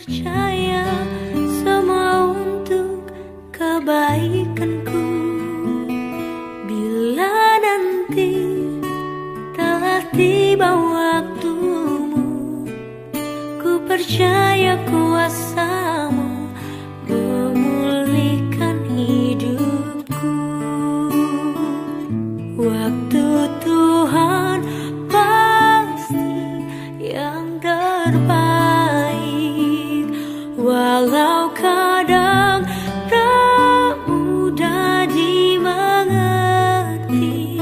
percaya semua untuk kebaikanku. Bila nanti telah tiba waktumu, ku percaya kuasa-Mu memulihkan hidupku. Waktu Tuhan pasti yang terbaik, walau kadang tak mudah dimengerti.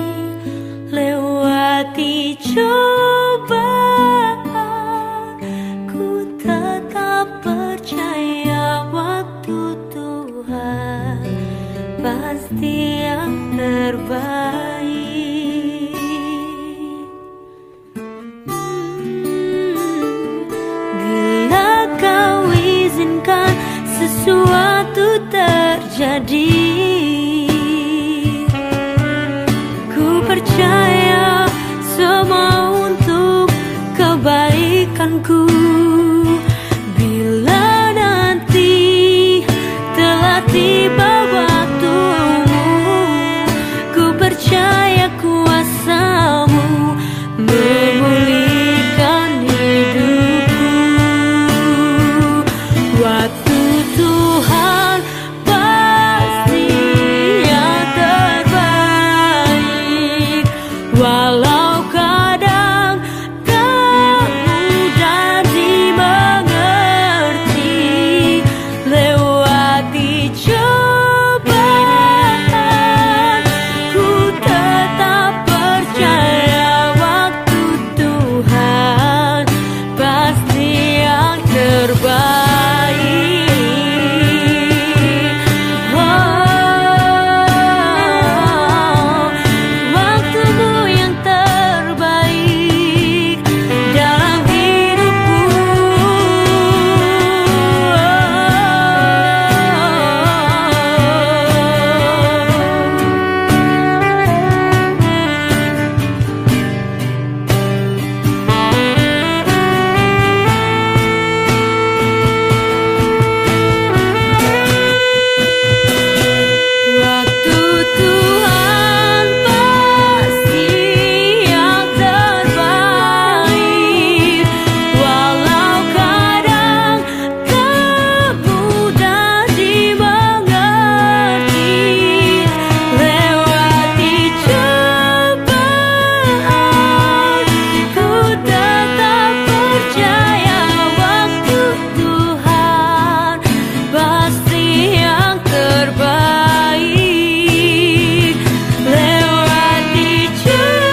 Lewati cobaan, ku tetap percaya waktu Tuhan pasti yang terbaik. Bila Kau izinkan sesuatu terjadi, ku percaya semua untuk kebaikanku. Bila nanti telah tiba waktumu, ku percaya kuasa-Mu memulihkan hidupku. Waktu Tuhan pasti yang terbaik, walau kadang tak mudah dimengerti. Lewati cobaan, ku tetap percaya waktu Tuhan pasti yang terbaik. Waktu-Mu yang terbaik dalam hidupku. Waktu Tuhan pasti yang terbaik, walau kadang tak mudah dimengerti. Lewati cobaan, ku tetap percaya waktu Tuhan pasti yang terbaik. Lewati cobaan,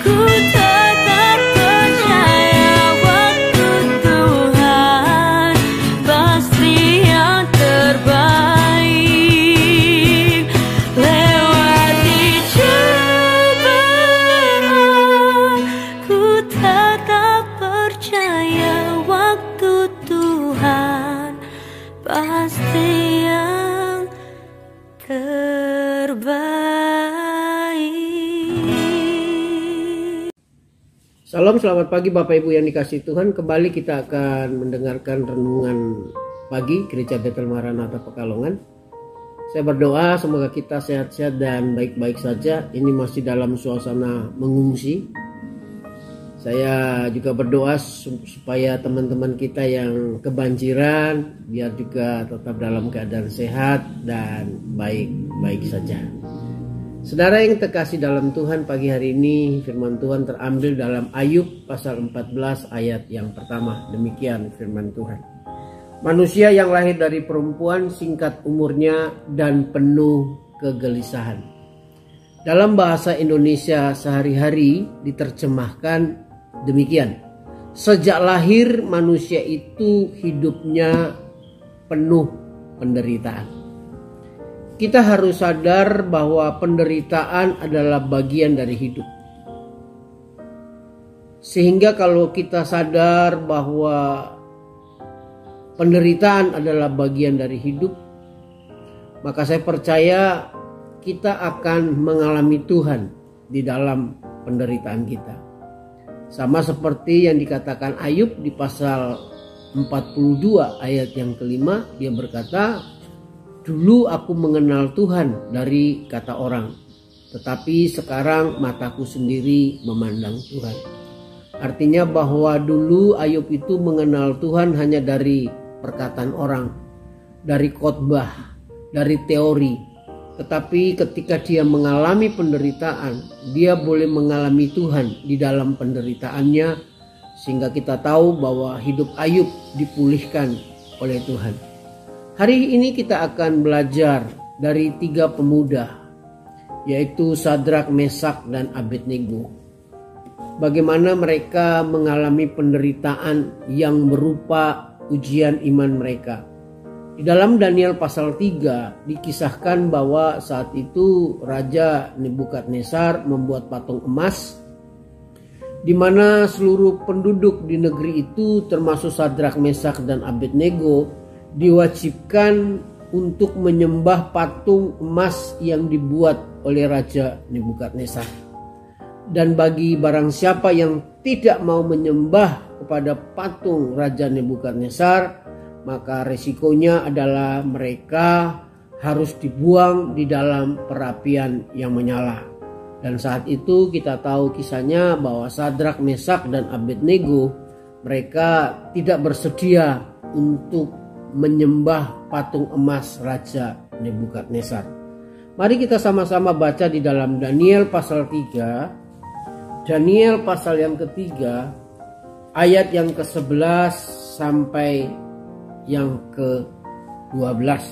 ku tetap percaya waktu Tuhan pasti yang terbaik. Lewati cobaan, ku tetap percaya waktu Tuhan pasti yang terbaik. Salam, selamat pagi Bapak Ibu yang dikasihi Tuhan. Kembali kita akan mendengarkan renungan pagi Gereja Betel Maranatha Pekalongan. Saya berdoa semoga kita sehat-sehat dan baik-baik saja. Ini masih dalam suasana mengungsi. Saya juga berdoa supaya teman-teman kita yang kebanjiran biar juga tetap dalam keadaan sehat dan baik-baik saja. Saudara yang terkasih dalam Tuhan, pagi hari ini firman Tuhan terambil dalam Ayub pasal 14 ayat yang pertama. Demikian firman Tuhan. Manusia yang lahir dari perempuan singkat umurnya dan penuh kegelisahan. Dalam bahasa Indonesia sehari-hari diterjemahkan demikian. Sejak lahir manusia itu hidupnya penuh penderitaan. Kita harus sadar bahwa penderitaan adalah bagian dari hidup. Sehingga kalau kita sadar bahwa penderitaan adalah bagian dari hidup, maka saya percaya kita akan mengalami Tuhan di dalam penderitaan kita. Sama seperti yang dikatakan Ayub di pasal 42 ayat yang kelima, dia berkata, "Dulu aku mengenal Tuhan dari kata orang, tetapi sekarang mataku sendiri memandang Tuhan." Artinya bahwa dulu Ayub itu mengenal Tuhan hanya dari perkataan orang, dari khotbah, dari teori. Tetapi ketika dia mengalami penderitaan, dia boleh mengalami Tuhan di dalam penderitaannya, sehingga kita tahu bahwa hidup Ayub dipulihkan oleh Tuhan. Hari ini kita akan belajar dari 3 pemuda, yaitu Sadrak, Mesak, dan Abednego. Bagaimana mereka mengalami penderitaan yang berupa ujian iman mereka. Di dalam Daniel pasal 3 dikisahkan bahwa saat itu Raja Nebukadnezar membuat patung emas, di mana seluruh penduduk di negeri itu termasuk Sadrak, Mesak, dan Abednego diwajibkan untuk menyembah patung emas yang dibuat oleh Raja Nebukadnezar. Dan bagi barang siapa yang tidak mau menyembah kepada patung Raja Nebukadnezar, maka resikonya adalah mereka harus dibuang di dalam perapian yang menyala. Dan saat itu kita tahu kisahnya bahwa Sadrak, Mesak, dan Abednego mereka tidak bersedia untuk menyembah patung emas Raja Nebukadnezar. Mari kita sama-sama baca di dalam Daniel pasal 3. Daniel pasal yang ketiga, ayat yang ke-11 sampai yang ke-12.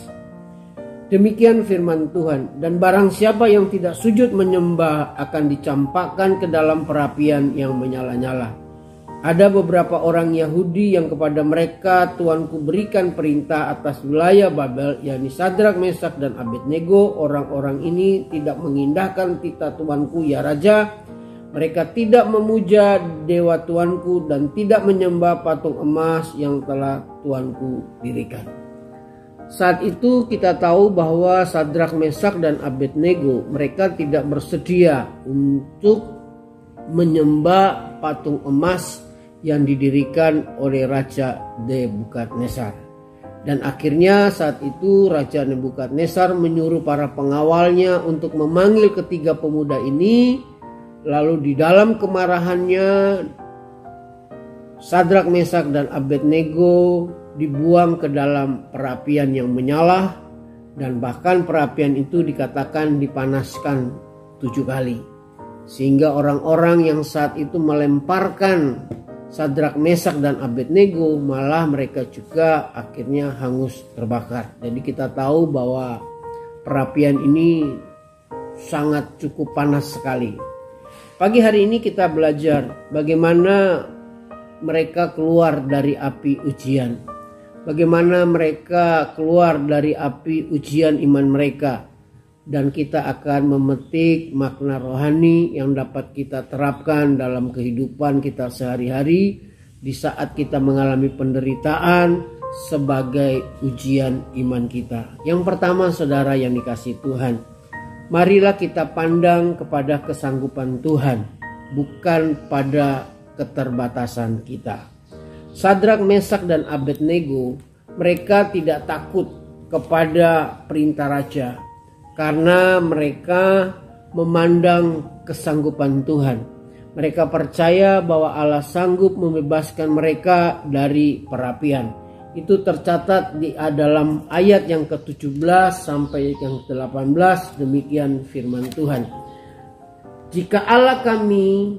Demikian firman Tuhan, "Dan barang siapa yang tidak sujud menyembah akan dicampakkan ke dalam perapian yang menyala-nyala. Ada beberapa orang Yahudi yang kepada mereka Tuanku berikan perintah atas wilayah Babel, yakni Sadrak, Mesak, dan Abednego. Orang-orang ini tidak mengindahkan titah Tuanku ya Raja. Mereka tidak memuja dewa Tuanku dan tidak menyembah patung emas yang telah Tuanku dirikan." Saat itu kita tahu bahwa Sadrak, Mesak, dan Abednego mereka tidak bersedia untuk menyembah patung emas yang didirikan oleh Raja Nebukadnezar. Dan akhirnya saat itu Raja Nebukadnezar menyuruh para pengawalnya untuk memanggil ketiga pemuda ini. Lalu di dalam kemarahannya Sadrak, Mesak, dan Abednego dibuang ke dalam perapian yang menyala, dan bahkan perapian itu dikatakan dipanaskan 7 kali. Sehingga orang-orang yang saat itu melemparkan Sadrak, Mesak, dan Abednego malah mereka juga akhirnya hangus terbakar. Jadi kita tahu bahwa perapian ini sangat cukup panas sekali. Pagi hari ini kita belajar bagaimana mereka keluar dari api ujian. Bagaimana mereka keluar dari api ujian iman mereka. Dan kita akan memetik makna rohani yang dapat kita terapkan dalam kehidupan kita sehari-hari di saat kita mengalami penderitaan sebagai ujian iman kita. Yang pertama, saudara yang dikasihi Tuhan, marilah kita pandang kepada kesanggupan Tuhan, bukan pada keterbatasan kita. Sadrak, Mesak, dan Abednego mereka tidak takut kepada perintah raja karena mereka memandang kesanggupan Tuhan. Mereka percaya bahwa Allah sanggup membebaskan mereka dari perapian. Itu tercatat di dalam ayat yang ke-17 sampai yang ke-18. Demikian firman Tuhan. "Jika Allah kami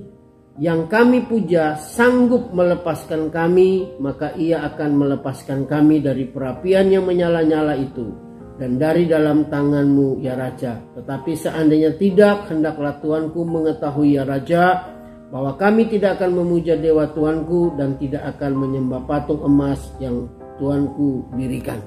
yang kami puja sanggup melepaskan kami, maka Ia akan melepaskan kami dari perapian yang menyala-nyala itu dan dari dalam tanganmu ya Raja. Tetapi seandainya tidak, hendaklah Tuanku mengetahui ya Raja, bahwa kami tidak akan memuja dewa Tuanku dan tidak akan menyembah patung emas yang Tuanku dirikan."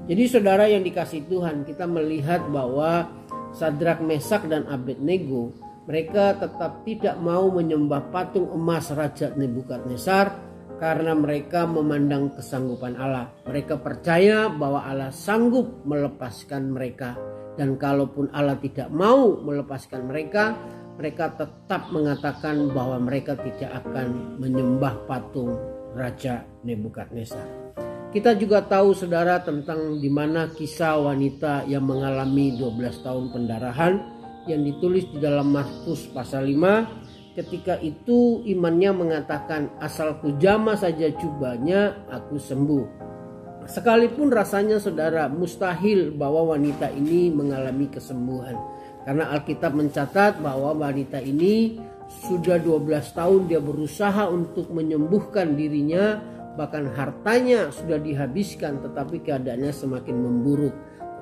Jadi saudara yang dikasihi Tuhan, kita melihat bahwa Sadrak, Mesak, dan Abednego mereka tetap tidak mau menyembah patung emas Raja Nebukadnezar karena mereka memandang kesanggupan Allah. Mereka percaya bahwa Allah sanggup melepaskan mereka, dan kalaupun Allah tidak mau melepaskan mereka, mereka tetap mengatakan bahwa mereka tidak akan menyembah patung Raja Nebukadnezar. Kita juga tahu saudara tentang di mana kisah wanita yang mengalami 12 tahun pendarahan yang ditulis di dalam Markus pasal 5. Ketika itu imannya mengatakan, asalku jamah saja jubahnya aku sembuh. Sekalipun rasanya saudara mustahil bahwa wanita ini mengalami kesembuhan. Karena Alkitab mencatat bahwa wanita ini sudah 12 tahun dia berusaha untuk menyembuhkan dirinya. Bahkan hartanya sudah dihabiskan, tetapi keadaannya semakin memburuk.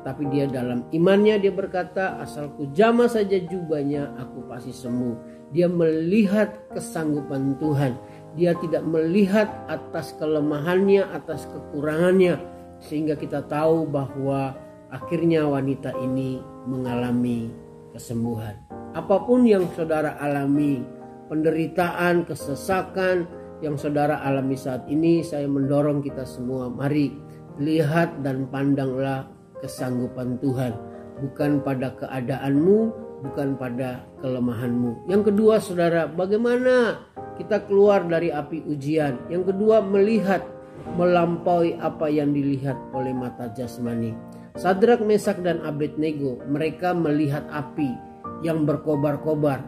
Tetapi dia dalam imannya dia berkata, asalku jamah saja jubahnya aku pasti sembuh. Dia melihat kesanggupan Tuhan. Dia tidak melihat atas kelemahannya, atas kekurangannya. Sehingga kita tahu bahwa akhirnya wanita ini mengalami kesembuhan. Apapun yang saudara alami, penderitaan, kesesakan yang saudara alami saat ini, saya mendorong kita semua, mari lihat dan pandanglah kesanggupan Tuhan, bukan pada keadaanmu, bukan pada kelemahanmu. Yang kedua saudara, bagaimana kita keluar dari api ujian? Yang kedua, melihat melampaui apa yang dilihat oleh mata jasmani. Sadrak, Mesak dan Abednego, mereka melihat api yang berkobar-kobar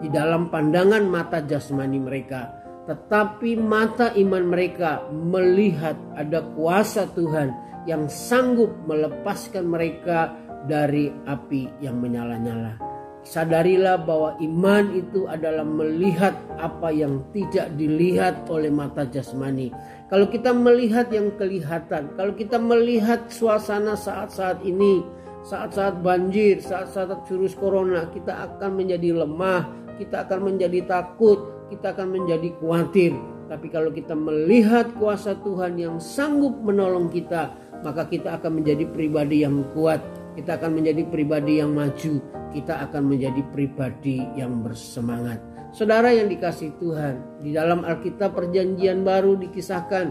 di dalam pandangan mata jasmani mereka. Tetapi mata iman mereka melihat ada kuasa Tuhan yang sanggup melepaskan mereka dari api yang menyala-nyala. Sadarilah bahwa iman itu adalah melihat apa yang tidak dilihat oleh mata jasmani. Kalau kita melihat yang kelihatan, kalau kita melihat suasana saat-saat ini, saat-saat banjir, saat-saat virus corona, kita akan menjadi lemah, kita akan menjadi takut, kita akan menjadi khawatir. Tapi kalau kita melihat kuasa Tuhan yang sanggup menolong kita, maka kita akan menjadi pribadi yang kuat. Kita akan menjadi pribadi yang maju. Kita akan menjadi pribadi yang bersemangat. Saudara yang dikasihi Tuhan, di dalam Alkitab Perjanjian Baru dikisahkan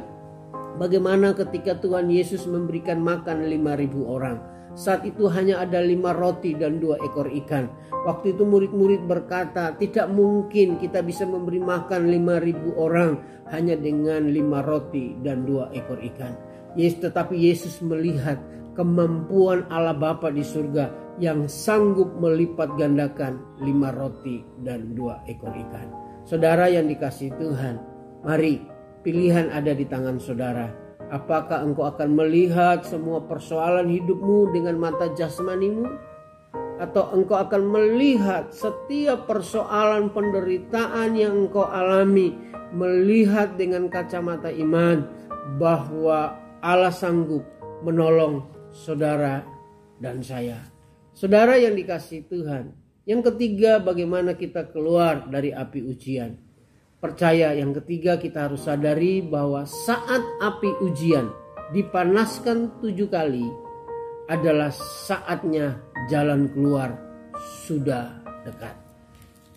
bagaimana ketika Tuhan Yesus memberikan makan 5.000 orang. Saat itu hanya ada 5 roti dan 2 ekor ikan. Waktu itu murid-murid berkata, tidak mungkin kita bisa memberi makan 5.000 orang hanya dengan 5 roti dan 2 ekor ikan. Tetapi Yesus melihat kemampuan Allah Bapa di surga yang sanggup melipat gandakan 5 roti dan 2 ekor ikan. Saudara yang dikasihi Tuhan, mari pilihan ada di tangan saudara. Apakah engkau akan melihat semua persoalan hidupmu dengan mata jasmanimu? Atau engkau akan melihat setiap persoalan penderitaan yang engkau alami, melihat dengan kacamata iman bahwa Allah sanggup menolong saudara dan saya. Saudara yang dikasihi Tuhan, yang ketiga, bagaimana kita keluar dari api ujian? Percaya, yang ketiga, kita harus sadari bahwa saat api ujian dipanaskan 7 kali adalah saatnya jalan keluar sudah dekat.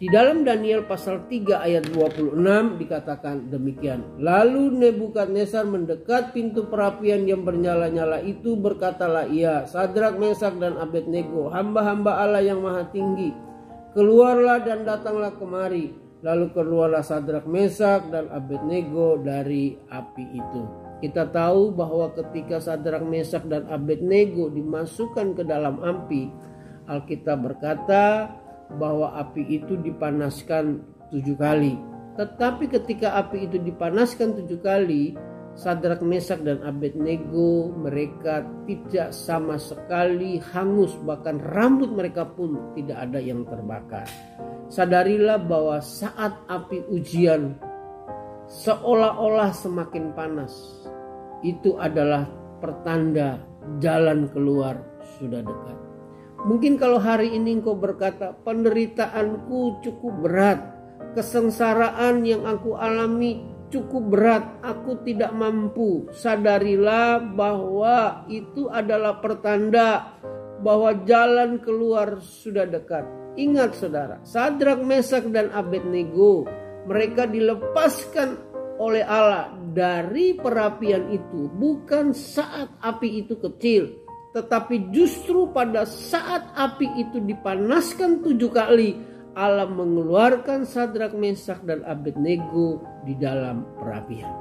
Di dalam Daniel pasal 3 ayat 26 dikatakan demikian. Lalu Nebukadnezar mendekat pintu perapian yang bernyala-nyala itu, berkatalah ia, Sadrak, Mesak dan Abednego, hamba-hamba Allah yang maha tinggi, keluarlah dan datanglah kemari. Lalu keluarlah Sadrak, Mesak dan Abednego dari api itu. Kita tahu bahwa ketika Sadrak, Mesak dan Abednego dimasukkan ke dalam api, Alkitab berkata bahwa api itu dipanaskan 7 kali. Tetapi ketika api itu dipanaskan 7 kali, Sadrak, Mesak dan Abednego mereka tidak sama sekali hangus, bahkan rambut mereka pun tidak ada yang terbakar. Sadarilah bahwa saat api ujian seolah-olah semakin panas, itu adalah pertanda jalan keluar sudah dekat. Mungkin kalau hari ini engkau berkata, penderitaanku cukup berat, kesengsaraan yang aku alami cukup berat, aku tidak mampu. Sadarilah bahwa itu adalah pertanda bahwa jalan keluar sudah dekat. Ingat saudara, Sadrak, Mesak dan Abednego, mereka dilepaskan oleh Allah dari perapian itu bukan saat api itu kecil, tetapi justru pada saat api itu dipanaskan 7 kali, Allah mengeluarkan Sadrak, Mesak, dan Abednego di dalam perapian.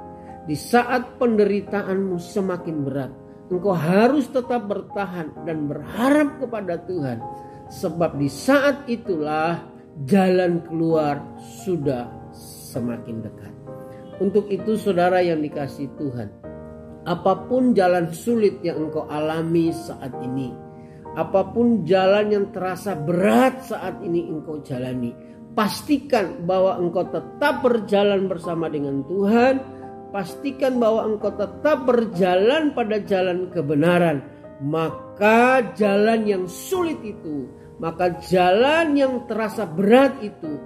Di saat penderitaanmu semakin berat, engkau harus tetap bertahan dan berharap kepada Tuhan. Sebab di saat itulah jalan keluar sudah semakin dekat. Untuk itu saudara yang dikasihi Tuhan, apapun jalan sulit yang engkau alami saat ini, apapun jalan yang terasa berat saat ini engkau jalani, pastikan bahwa engkau tetap berjalan bersama dengan Tuhan. Pastikan bahwa engkau tetap berjalan pada jalan kebenaran. Maka jalan yang sulit itu, maka jalan yang terasa berat itu,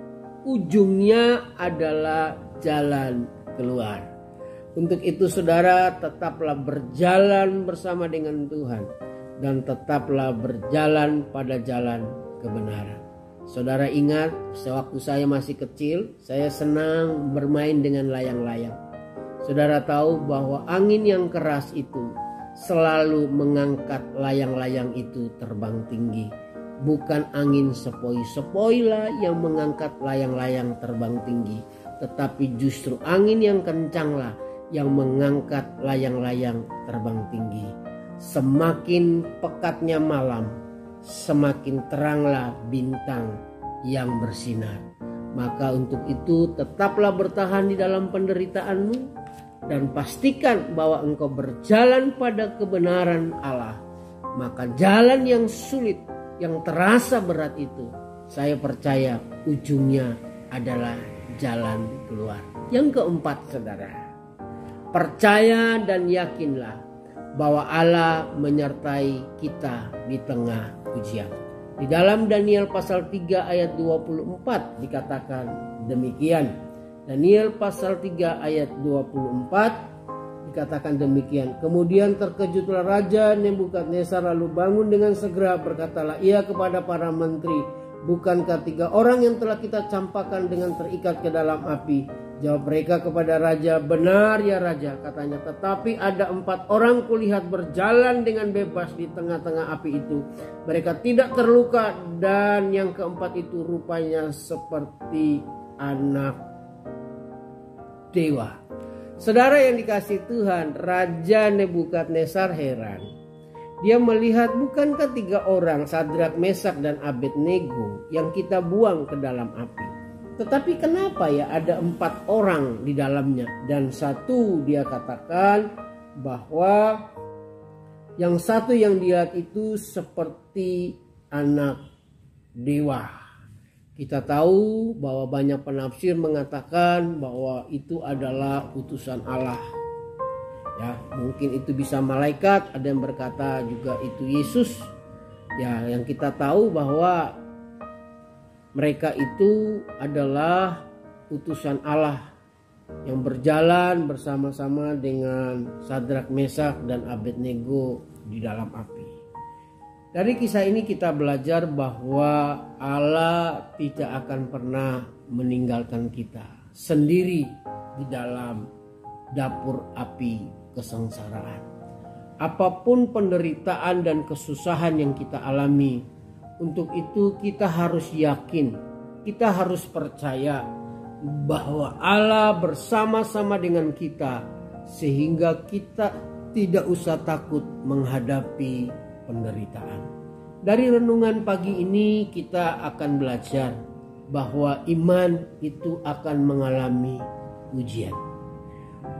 ujungnya adalah jalan keluar. Untuk itu saudara, tetaplah berjalan bersama dengan Tuhan. Dan tetaplah berjalan pada jalan kebenaran. Saudara ingat, sewaktu saya masih kecil, saya senang bermain dengan layang-layang. Saudara tahu bahwa angin yang keras itu selalu mengangkat layang-layang itu terbang tinggi. Bukan angin sepoi-sepoi lah yang mengangkat layang-layang terbang tinggi, tetapi justru angin yang kencang lah yang mengangkat layang-layang terbang tinggi. Semakin pekatnya malam, semakin teranglah bintang yang bersinar. Maka untuk itu tetaplah bertahan di dalam penderitaanmu. Dan pastikan bahwa engkau berjalan pada kebenaran Allah. Maka jalan yang sulit, yang terasa berat itu, saya percaya ujungnya adalah jalan keluar. Yang keempat saudara, percaya dan yakinlah bahwa Allah menyertai kita di tengah ujian. Di dalam Daniel pasal 3 ayat 24 dikatakan demikian. Daniel pasal 3 ayat 24 dikatakan demikian. Kemudian terkejutlah Raja Nebukadnezar lalu bangun dengan segera, berkatalah ia kepada para menteri, bukankah 3 orang yang telah kita campakkan dengan terikat ke dalam api? Jawab mereka kepada raja, benar ya raja, katanya, tetapi ada 4 orang kulihat berjalan dengan bebas di tengah-tengah api itu. Mereka tidak terluka, dan yang keempat itu rupanya seperti anak dewa. Saudara yang dikasihi Tuhan, Raja Nebukadnezar heran. Dia melihat, bukankah 3 orang, Sadrak, Mesak, dan Abednego yang kita buang ke dalam api? Tetapi kenapa ya ada 4 orang di dalamnya? Dan satu dia katakan bahwa yang satu yang dilihat itu seperti anak dewa. Kita tahu bahwa banyak penafsir mengatakan bahwa itu adalah utusan Allah. Ya, mungkin itu bisa malaikat, ada yang berkata juga itu Yesus. Ya, yang kita tahu bahwa mereka itu adalah utusan Allah yang berjalan bersama-sama dengan Sadrak, Mesak, dan Abednego di dalam api. Dari kisah ini kita belajar bahwa Allah tidak akan pernah meninggalkan kita sendiri di dalam dapur api kesengsaraan. Apapun penderitaan dan kesusahan yang kita alami, untuk itu kita harus yakin, kita harus percaya bahwa Allah bersama-sama dengan kita, sehingga kita tidak usah takut menghadapi penderitaan. Dari renungan pagi ini kita akan belajar bahwa iman itu akan mengalami ujian.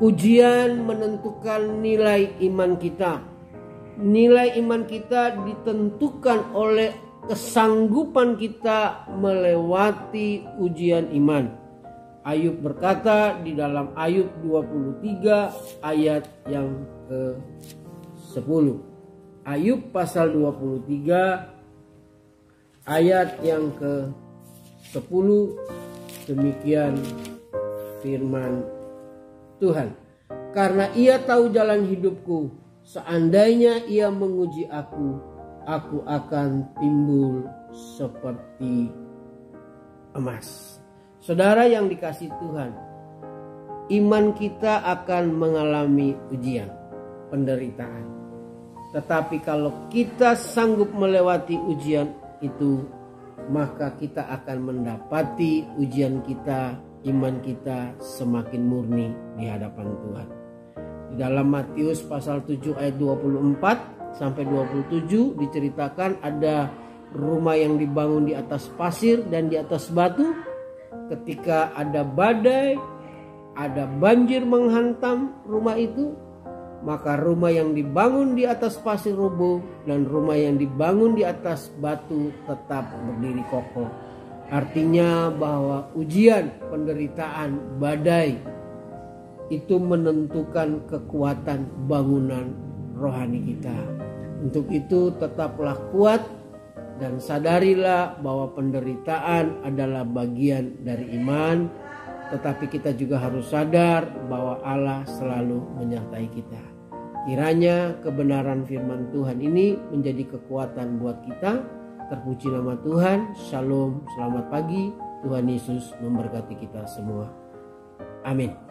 Ujian menentukan nilai iman kita. Nilai iman kita ditentukan oleh kesanggupan kita melewati ujian iman. Ayub berkata di dalam Ayub 23 ayat yang ke-10. Ayub pasal 23 ayat yang ke-10, demikian firman Tuhan. Karena ia tahu jalan hidupku, seandainya ia menguji aku akan timbul seperti emas. Saudara yang dikasihi Tuhan, iman kita akan mengalami ujian, penderitaan. Tetapi kalau kita sanggup melewati ujian itu, maka kita akan mendapati ujian kita, iman kita semakin murni di hadapan Tuhan. Di dalam Matius pasal 7 ayat 24 sampai 27 diceritakan ada rumah yang dibangun di atas pasir dan di atas batu. Ketika ada badai, ada banjir menghantam rumah itu, maka rumah yang dibangun di atas pasir rubuh dan rumah yang dibangun di atas batu tetap berdiri kokoh. Artinya bahwa ujian, penderitaan, badai itu menentukan kekuatan bangunan rohani kita. Untuk itu tetaplah kuat dan sadarilah bahwa penderitaan adalah bagian dari iman. Tetapi kita juga harus sadar bahwa Allah selalu menyertai kita. Kiranya kebenaran firman Tuhan ini menjadi kekuatan buat kita. Terpuji nama Tuhan. Shalom, selamat pagi. Tuhan Yesus memberkati kita semua. Amin.